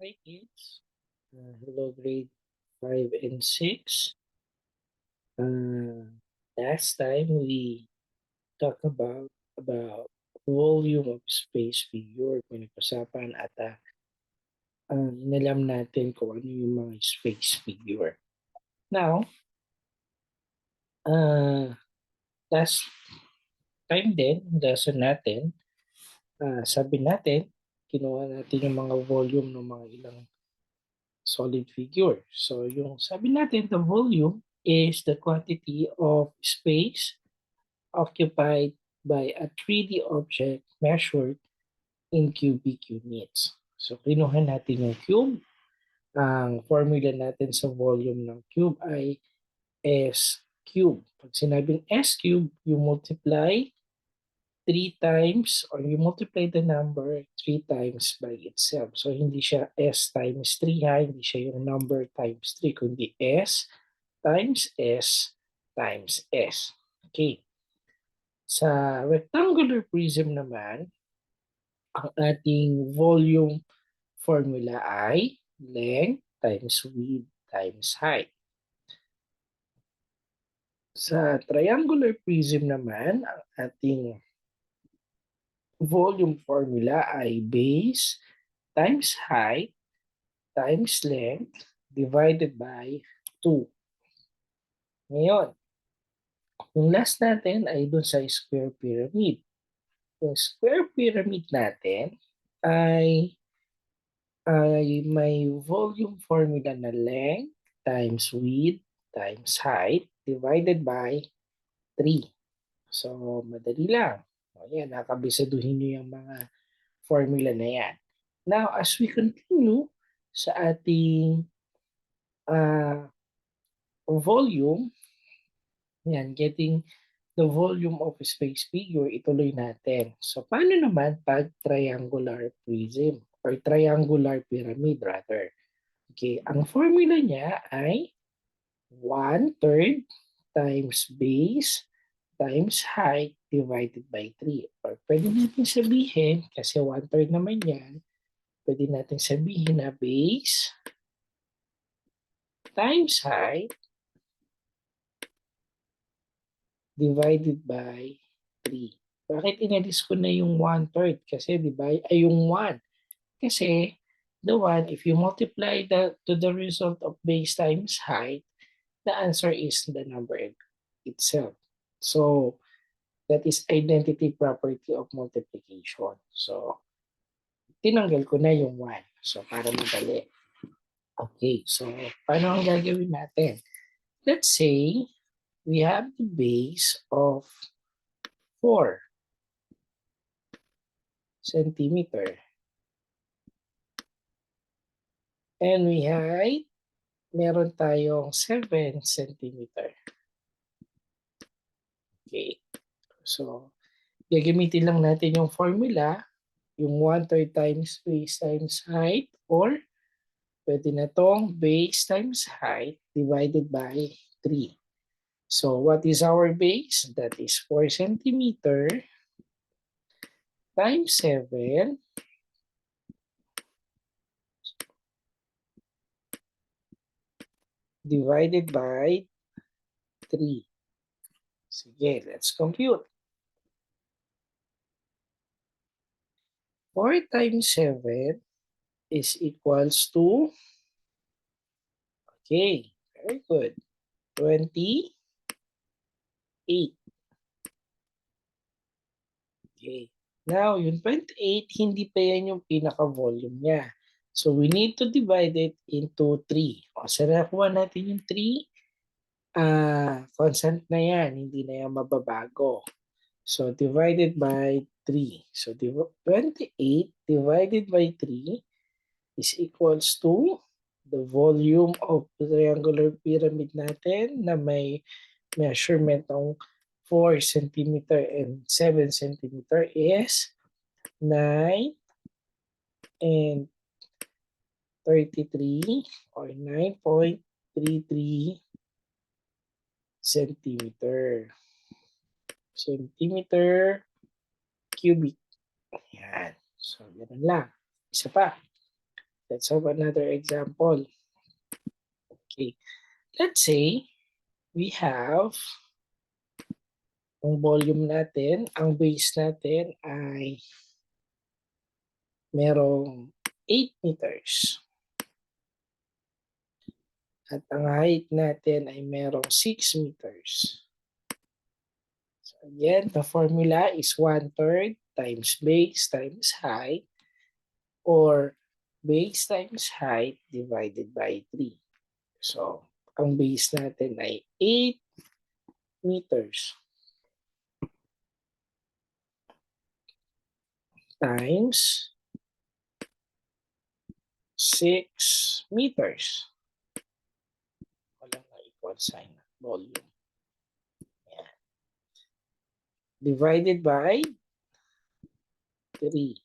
Hi kids. Hello grade 5 and 6. Last time we talked about volume of space figure. Pinag-usapan at inalam natin kung ano yung mga space figure. Now, uh, last time din, lesson natin, sabi natin, kinuha natin yung mga volume ng mga ilang solid figure. So yung sabi natin, the volume is the quantity of space occupied by a 3D object measured in cubic units. So kinuha natin yung cube. Ang formula natin sa volume ng cube ay S cube. Pag sinabing S cube, you multiply 3 times or you multiply the number 3 times by itself. So hindi siya S times 3 ha, hindi siya yung number times 3, kundi S times S times S. Okay. Sa rectangular prism naman, ang ating volume formula ay length times width times height. Sa triangular prism naman, ang ating volume formula ay base times height times length divided by 2. Ngayon, yung last natin ay dun sa square pyramid. Yung square pyramid natin ay may volume formula na length times width times height divided by 3. So, madali lang. O yan, nakabisaduhin nyo yung mga formula na yan. Now, as we continue sa ating uh, volume, yan, getting the volume of space figure, ituloy natin. So, paano naman pag triangular prism or triangular pyramid rather? Okay, ang formula niya ay 1/3 times base times height divided by 3. Or pwede natin sabihin, kasi 1/3 naman yan, pwede natin sabihin na base times height divided by 3. Bakit inalis ko na yung 1/3? Kasi di ba, ay yung 1. Kasi the 1, if you multiply to the result of base times height, the answer is the number itself. So, that is identity property of multiplication. So, tinanggal ko na yung 1. So, para madali. Okay, so paano ang gagawin natin? Let's say we have the base of 4 centimeter. And we height, meron tayong 7 centimeter. Okay, so gagamitin lang natin yung formula, yung 1/3 times base times height, or pwede na tong base times height divided by 3. So what is our base? That is 4 centimeter times 7 divided by 3. Sige, let's compute. 4 times 7 is equals to, okay, very good, 28. Okay. Now, yung 28, hindi pa yan yung pinaka-volume niya. So, we need to divide it into 3. O, sa nakuha natin yung 3, constant na yan, hindi na yan mababago. So, divided by 3. So, 28 divided by 3 is equals to the volume of the triangular pyramid natin na may measurement ng 4 centimeter and 7 centimeter is 9 and 33 or 9.33 centimeter. Centimeter cubic. Yan. So, ganun lang. Isa pa. Let's have another example. Okay. Let's say we have ang volume natin, ang base natin ay merong 8 meters. At ang height natin ay merong 6 meters. So again, the formula is 1/3 times base times height, or base times height divided by 3. So, ang base natin ay 8 meters times 6 meters. Walang equal sign. Volume. Yan. Divided by 3.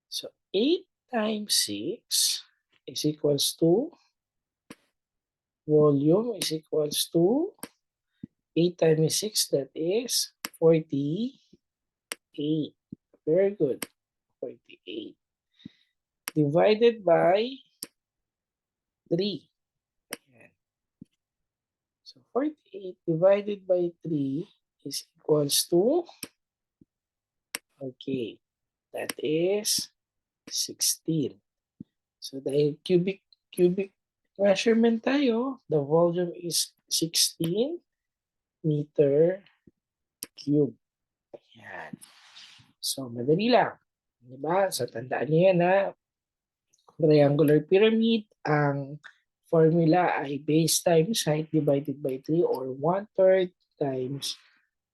So, 8 times 6 is equals to, volume is equals to 8 times 6, that is 48. Very good. 48. Divided by 3. Ayan. So 48 divided by 3 is equals to, okay, that is 16. So dahil cubic measurement tayo, the volume is 16 meter cube. Ayan. So madali lang. Diba? So tandaan niyo yan, ha? Triangular pyramid, ang formula ay base times height divided by 3, or 1/3 times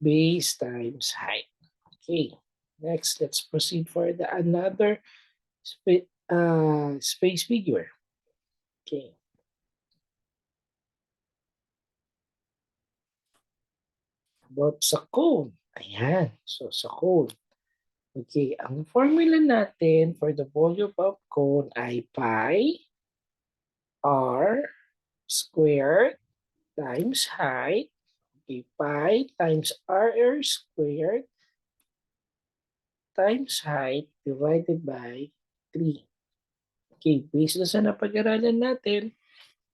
base times height. Okay. Next, let's proceed for the another space figure. Okay. About sa cone. Ayan. So, sa cone. Okay. Ang formula natin for the volume of cone ay pi r squared times height. Okay. Pi times r squared times height divided by 3. Okay. Based na sa napag-aralan natin,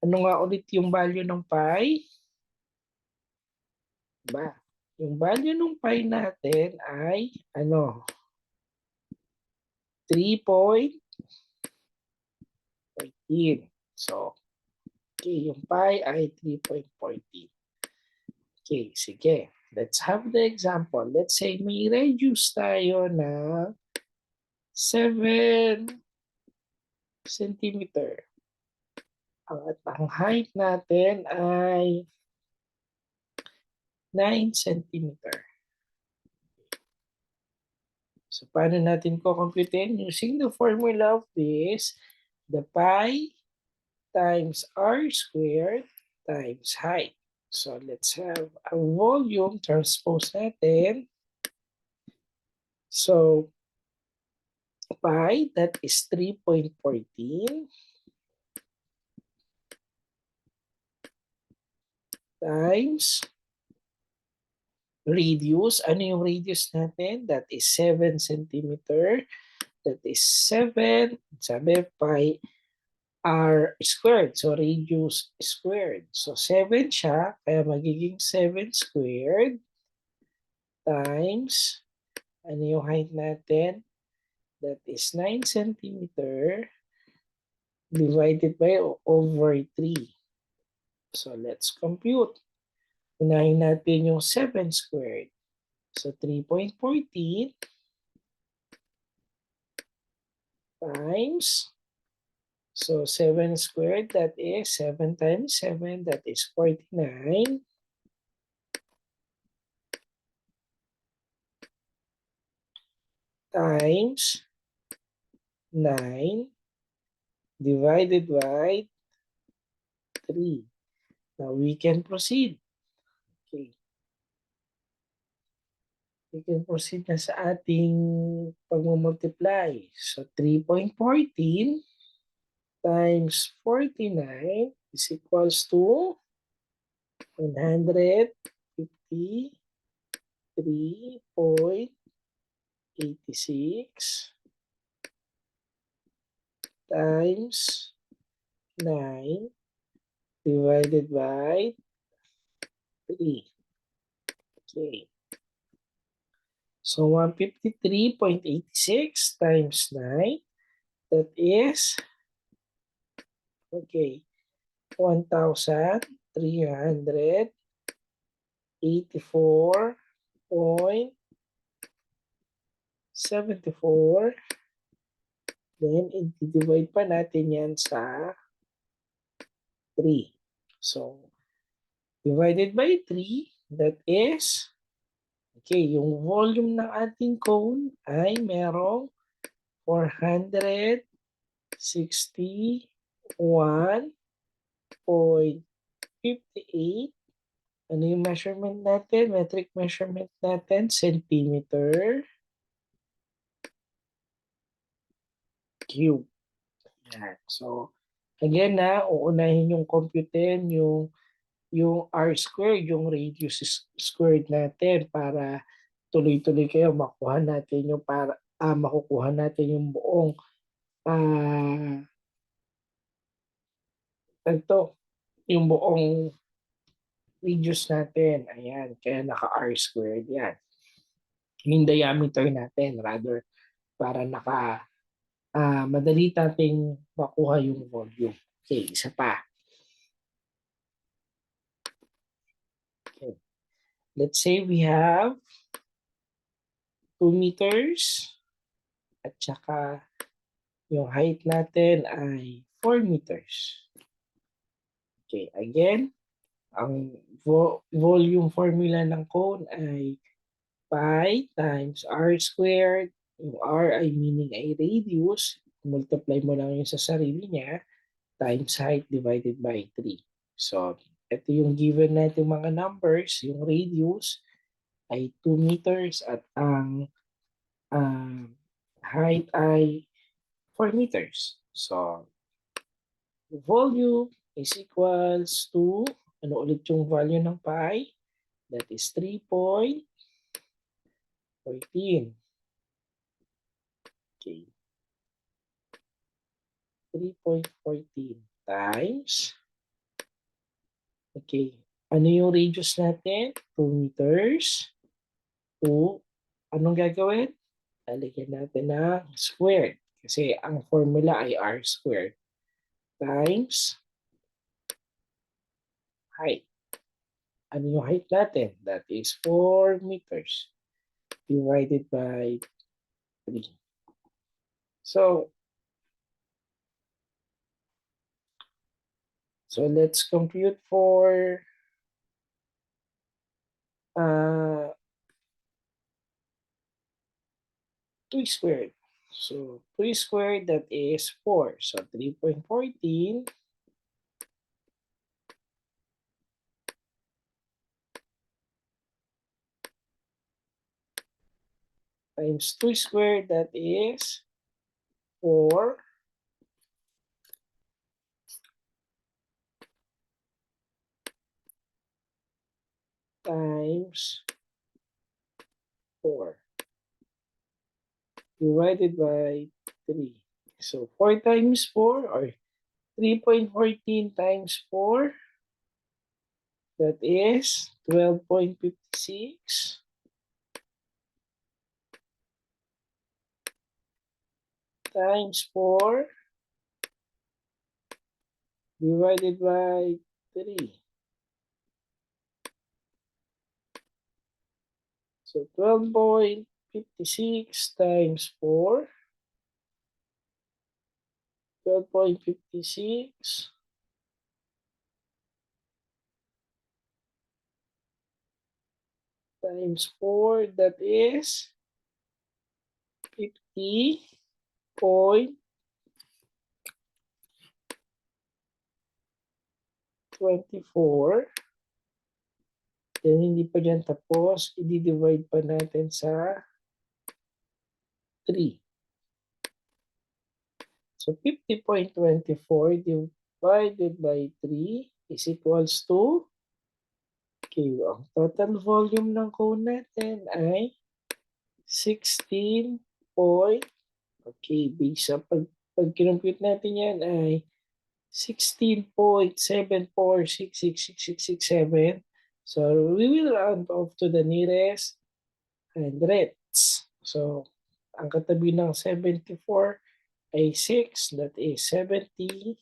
ano nga ulit yung value ng pi? Diba? Yung value ng pi natin ay ano? 3.14. So, okay, yung pi ay 3.14. Okay, sige. Let's have the example. Let's say may radius tayo na 7 centimeter. At ang height natin ay 9 centimeter. So, paano natin kukumputin? Using the formula of this, the pi times r squared times height. So, let's have a volume transpose natin. So, pi, that is 3.14 times radius. Ano yung radius natin? That is 7 centimeter. That is 7, sabi, pi r squared. So, radius squared. So, 7 siya. Kaya magiging 7 squared times, ano yung height natin? That is 9 centimeter divided by over 3. So, let's compute. Unahin natin yung 7 squared. So, 3.14 times, so 7 squared, that is 7 times 7, that is 49. Times 9 divided by 3. Now, we can proceed. Okay. We can proceed na sa ating pagmumultiply. So, 3.14 times 49 is equals to 153.86 times 9 divided by 3. Okay. So 153.86 times 9, that is, okay, 1,384.74. Then, i-divide pa natin yan sa 3. So, divided by 3, that is, okay, yung volume ng ating cone ay merong 461.58. Ano yung measurement natin? Metric measurement natin, centimeter cube. Yan. So, again uunahin yung computein yung r squared, yung radius squared natin para tuloy-tuloy kayo makuha natin yung makukuha natin yung buong yung buong radius natin. Ayan, kaya naka r squared yan. Yung diameter natin rather para madali nating makuha yung volume. Okay, isa pa. Okay. Let's say we have 2 meters at saka yung height natin ay 4 meters. Okay, again, ang volume formula ng cone ay pi times r squared. Yung r ay meaning ay radius. Multiply mo lang yung sa sarili niya times height divided by 3. So, ito yung given natin mga numbers. Yung radius ay 2 meters at ang height ay 4 meters. So, volume is equals to, ano ulit yung value ng pi? That is 3.14. Okay. 3.14 times. Okay. Ano yung radius natin? 2 meters. 2. Anong gagawin? Lalagyan natin ng squared. Kasi ang formula ay r squared times height. Ano yung height natin? That is 4 meters divided by 3. So let's compute for 2 squared. So 3 squared, that is 4. So 3.14 times 2 squared, that is 4 times 4 divided by 3. So 4 times 4 or 3.14 times 4, that is 12.56 times 4 divided by 3. So 12.56 times 4, 12.56 times 4, that is 50.24. Then hindi pa dyan tapos, i-divide pa natin sa 3. So 50.24 divided by 3 is equals to, okay, ang total volume ng cone natin ay 16. Okay, based sa Pag kinompute natin yan ay 16.74666667. So we will round off to the nearest hundredths. So ang katabi ng 74 ay 6, that is 70.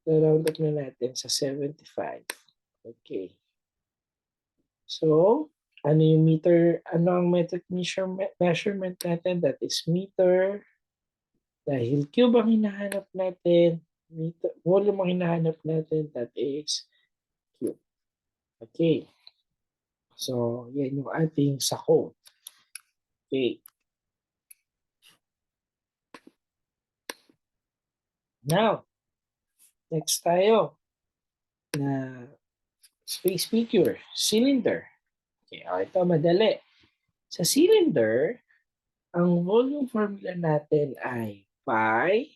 Na-round up na natin sa 75. Okay. So, ano yung meter, ano ang metric measurement natin? That is meter. Dahil cube ang hinahanap natin, meter, volume ang hinahanap natin, that is cube. Okay. So, yan yung ating sa code. Okay. Now, next tayo na space figure, cylinder. Okay, ito madali. Sa cylinder, ang volume formula natin ay pi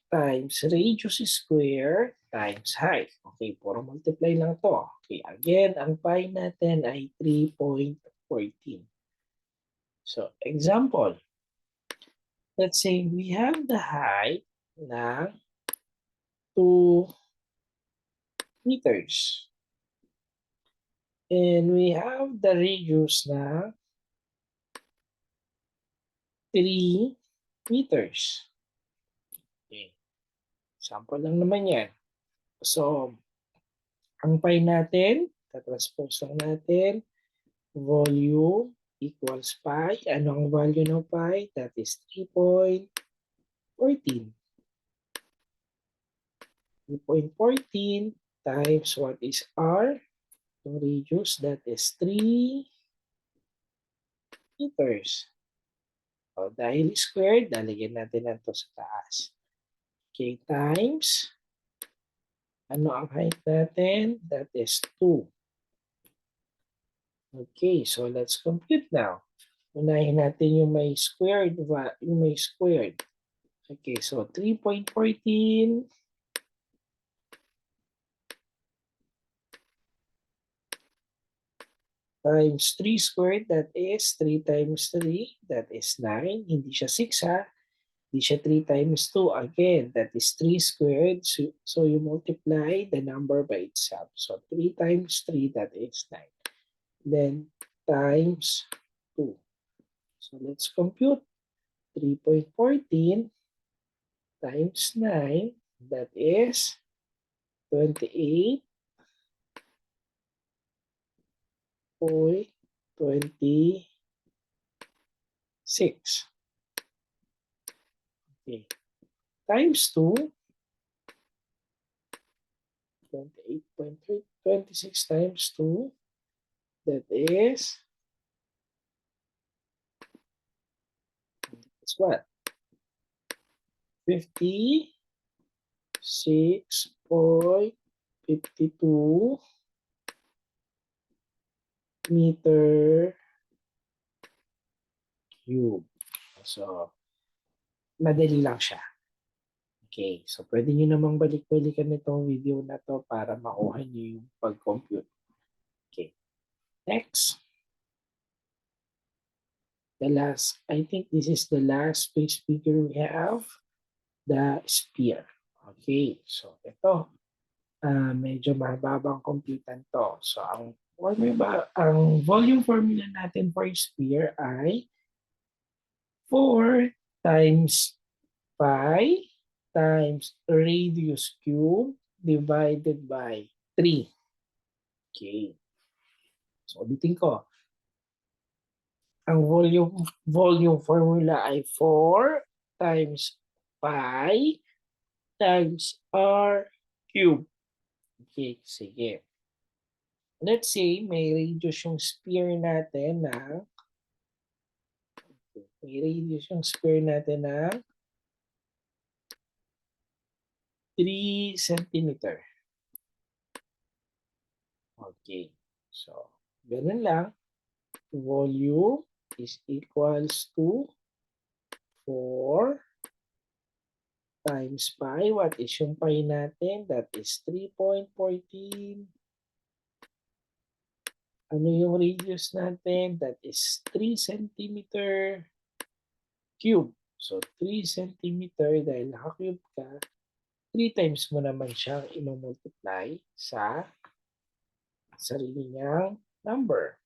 times radius square times height. Okay, puro multiply lang to. Okay, again, ang pi natin ay 3.14. So, example. Let's say we have the height ng 2 meters. And we have the radius na 3 meters. Okay. Sample lang naman yan. So, ang pi natin, tatranspose lang natin, volume equals pi. Ano ang value ng pi? That is 3.14. 3.14 times what is r? Yung radius, that is 3 meters. So, dahil squared, lalagyan natin ito sa taas. Okay, times, ano ang height natin? That is 2. Okay, so let's compute now. Unahin natin yung may squared, Okay, so 3.14 times 3 squared, that is 3 times 3, that is 9. Hindi siya 6 ha. Hindi siya 3 times 2. Again, that is 3 squared. So you multiply the number by itself. So 3 times 3, that is 9. Then times 2. So let's compute. 3.14 times 9, that is 28.26. Okay. Times 2, 28.26 times 2, that is, that's what? 56.52 meter cube. So, madali lang siya. Okay, so pwede nyo namang balik-balikan itong video na to para makuha nyo yung pag-compute. Okay, next. The last, I think this is the last space figure we have, the sphere. Okay, so ito, medyo mababang computan to. So ang volume formula natin for sphere ay 4 times pi times radius cube divided by 3. Okay. So ulitin ko. Ang volume formula ay 4 times pi times r cube. Okay, sige. Let's say may radius yung sphere natin na 3 centimeter. Okay. So, ganun lang. Volume is equals to 4 times pi. What is yung pi natin? That is 3.14. Ano yung radius natin? That is 3 centimeter cube. So, 3 centimeter dahil naka-cube ka, 3 times mo naman siyang i-multiply sa sarili niyang number.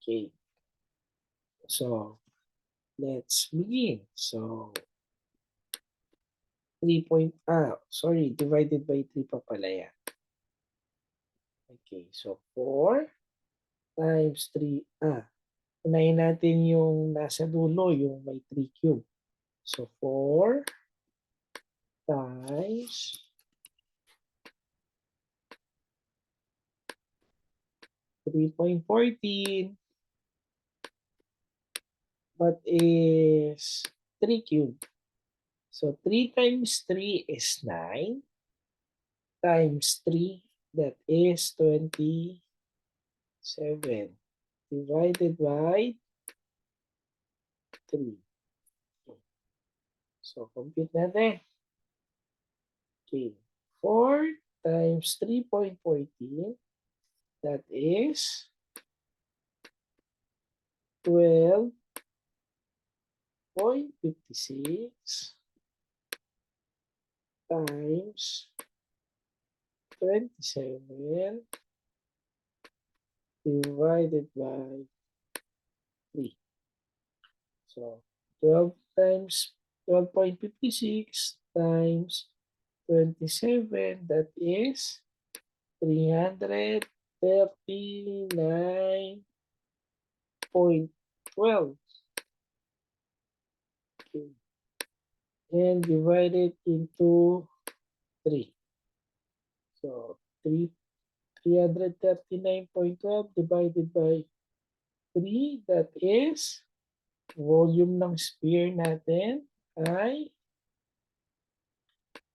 Okay. So, let's begin. So, divided by 3 pa pala yan. Okay, so 4 times 3, unahin natin yung nasa dulo, yung may 3 cube. So, 4 times 3.14. What is 3 cube? So, 3 times 3 is 9 times 3, that is 27. Divided by 3. So, compute natin. Okay. 4 times 3.14, that is 12.56 times 27 divided by 3. So, 12 times 12.56 times 27, that is 339.12. Okay. And divide it into 3. So, 339.12 divided by 3, that is volume ng sphere natin ay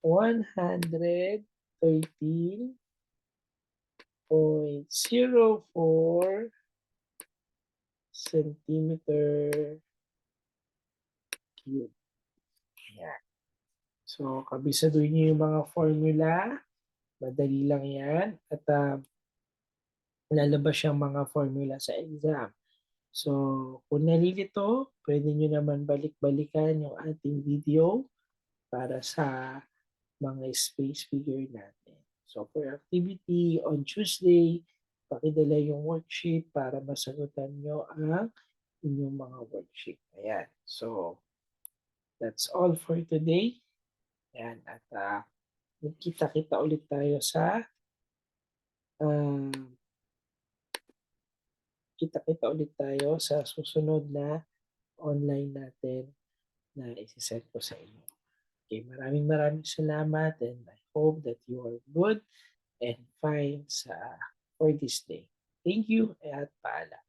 113.04 centimeter cube. Ayan. So, kabisaduhin niyo yung mga formula. Madali lang yan. At lalabas yung mga formula sa exam. So, kung nalilito, pwede nyo naman balik-balikan yung ating video para sa mga space figure natin. So, for activity on Tuesday, pakidala yung worksheet para masagutan nyo ang inyong mga worksheet. Ayan. So, that's all for today. Ayan. At kita-kita ulit tayo sa uh, kita-kita ulit tayo sa susunod na online natin na isi-send ko sa inyo. Okay, maraming salamat and I hope that you are good and fine for this day. Thank you at paalam.